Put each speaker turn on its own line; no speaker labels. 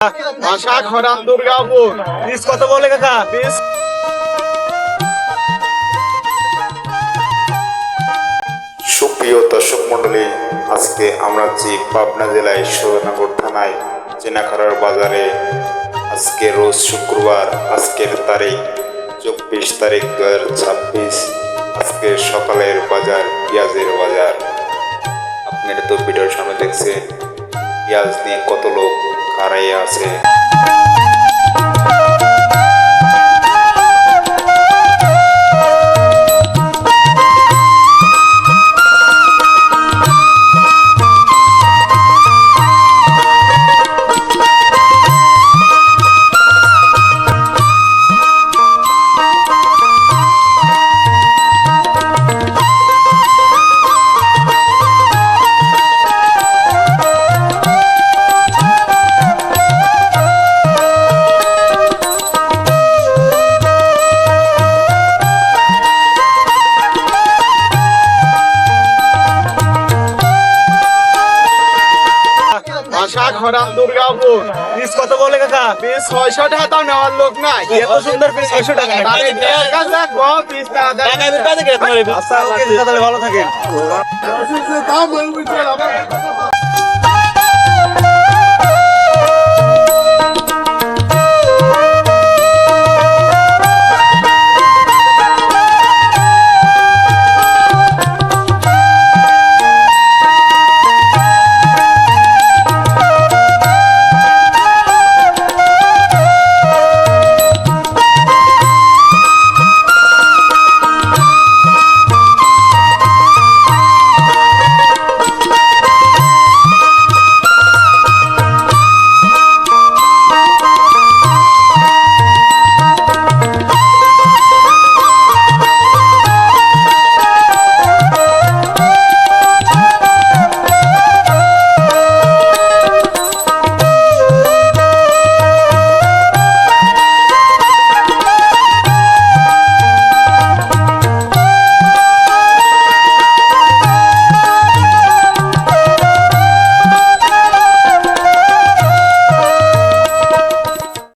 আশা খরাম Durgapur.
Piece কত বলে কাকা? পিস
সুপ্রিয় দর্শক মন্ডলী, আজকে আমরা আছি পাবনা জেলায় সুরেন্দ্রনগর থানায় চেনাখড়ার বাজারে। আজকে রোজ শুক্রবার, আজকের তারিখ 24 তারিখ 2026। আজকে সকালের বাজার, পেঁয়াজের বাজার। আপনারা তো ভিডিওর সামনে দেখছেন পেঁয়াজ নিয়ে কত লোক খাড়াইয়া আছে।
আশা খরাম দুর্গাপুর।
পিস কত বলে কাকা?
পিস 600 টাকা তাও নেওয়ার লোক নাই।
এত সুন্দর পিস 600 টাকা।
আরে দেড় কাছে কম পিস না দেয়।
টাকা আমি পাই দেখে তোমার। আচ্ছা ওকে, তাহলে ভালো থাকেন।
দাম বলবি চল।